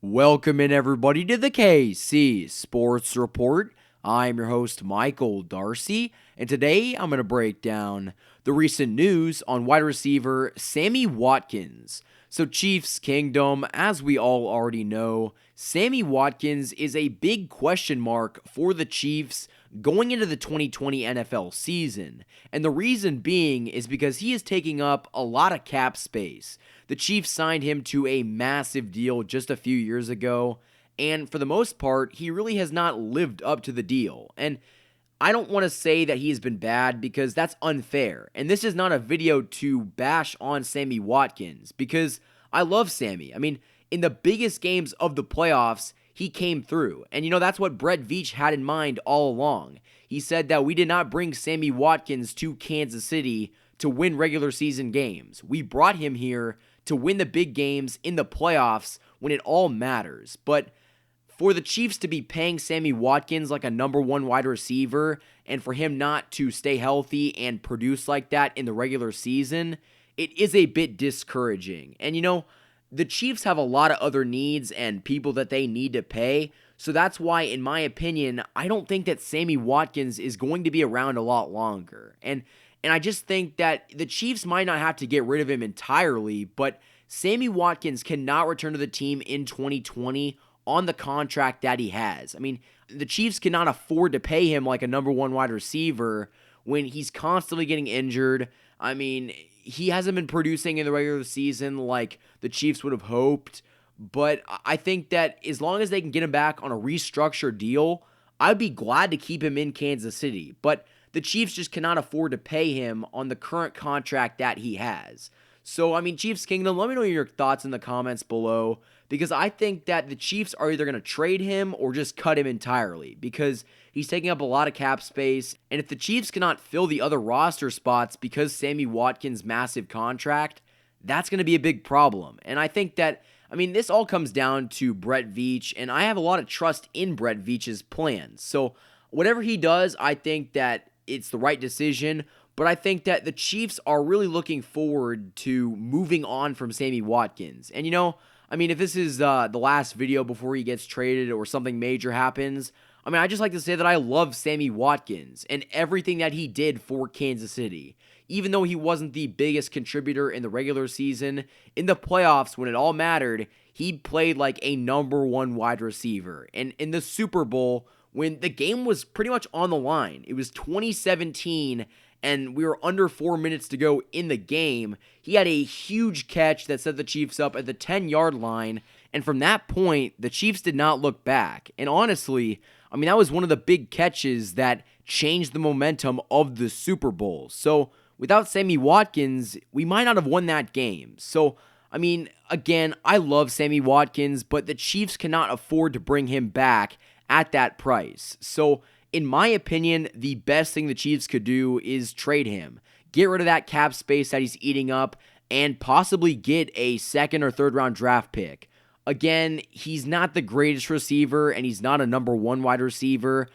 Welcome in everybody to the KC Sports Report. I'm your host Michael Darcy, and today I'm going to break down the recent news on wide receiver Sammy Watkins. So Chiefs Kingdom, as we all already know, Sammy Watkins is a big question mark for the Chiefs going into the 2020 NFL season. And the reason being is because he is taking up a lot of cap space. The Chiefs signed him to a massive deal just a few years ago, and for the most part, he really has not lived up to the deal. And I don't want to say that he has been bad because that's unfair. And this is not a video to bash on Sammy Watkins because I love Sammy. I mean, in the biggest games of the playoffs, he came through. And that's what Brett Veach had in mind all along. He said that we did not bring Sammy Watkins to Kansas City to win regular season games. We brought him here to win the big games in the playoffs when it all matters. But for the Chiefs to be paying Sammy Watkins like a number one wide receiver and for him not to stay healthy and produce like that in the regular season, it is a bit discouraging. And the Chiefs have a lot of other needs and people that they need to pay. So that's why, in my opinion, I don't think that Sammy Watkins is going to be around a lot longer. And I just think that the Chiefs might not have to get rid of him entirely, but Sammy Watkins cannot return to the team in 2020 on the contract that he has. I mean, the Chiefs cannot afford to pay him like a number one wide receiver when he's constantly getting injured. I mean, he hasn't been producing in the regular season like the Chiefs would have hoped, but I think that as long as they can get him back on a restructured deal, I'd be glad to keep him in Kansas City. But the Chiefs just cannot afford to pay him on the current contract that he has. So, Chiefs Kingdom, let me know your thoughts in the comments below, because I think that the Chiefs are either going to trade him or just cut him entirely, because he's taking up a lot of cap space, and if the Chiefs cannot fill the other roster spots because Sammy Watkins' massive contract, that's going to be a big problem. And I think that, this all comes down to Brett Veach, and I have a lot of trust in Brett Veach's plans. So, whatever he does, I think that it's the right decision, but I think that the Chiefs are really looking forward to moving on from Sammy Watkins. And if this is the last video before he gets traded or something major happens, I just like to say that I love Sammy Watkins and everything that he did for Kansas City. Even though he wasn't the biggest contributor in the regular season, in the playoffs when it all mattered, he played like a number one wide receiver. And in the Super Bowl, when the game was pretty much on the line, it was 2017, and we were under 4 minutes to go in the game, he had a huge catch that set the Chiefs up at the 10-yard line, and from that point, the Chiefs did not look back. And honestly, that was one of the big catches that changed the momentum of the Super Bowl. So, without Sammy Watkins, we might not have won that game. So, again, I love Sammy Watkins, but the Chiefs cannot afford to bring him back at that price. So, in my opinion, the best thing the Chiefs could do is trade him. Get rid of that cap space that he's eating up and possibly get a second or third round draft pick. Again, he's not the greatest receiver and he's not a number one wide receiver,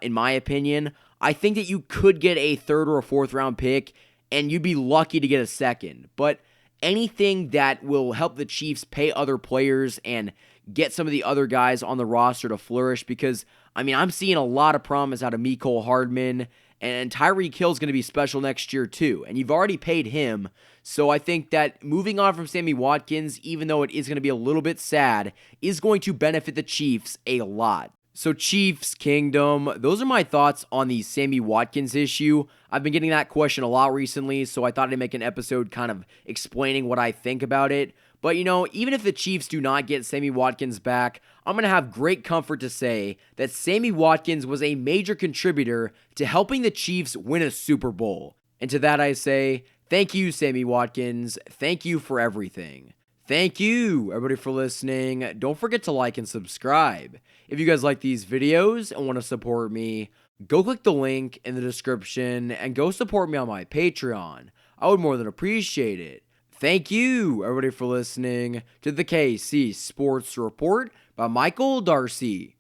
in my opinion. I think that you could get a third or a fourth round pick and you'd be lucky to get a second. But anything that will help the Chiefs pay other players and get some of the other guys on the roster to flourish, because, I'm seeing a lot of promise out of Mecole Hardman, and Tyreek Hill's going to be special next year too, and you've already paid him. So I think that moving on from Sammy Watkins, even though it is going to be a little bit sad, is going to benefit the Chiefs a lot. So Chiefs Kingdom, those are my thoughts on the Sammy Watkins issue. I've been getting that question a lot recently, so I thought I'd make an episode kind of explaining what I think about it. But, even if the Chiefs do not get Sammy Watkins back, I'm going to have great comfort to say that Sammy Watkins was a major contributor to helping the Chiefs win a Super Bowl. And to that I say, thank you, Sammy Watkins. Thank you for everything. Thank you, everybody, for listening. Don't forget to like and subscribe. If you guys like these videos and want to support me, go click the link in the description and go support me on my Patreon. I would more than appreciate it. Thank you, everybody, for listening to the KC Sports Report by Michael Darcy.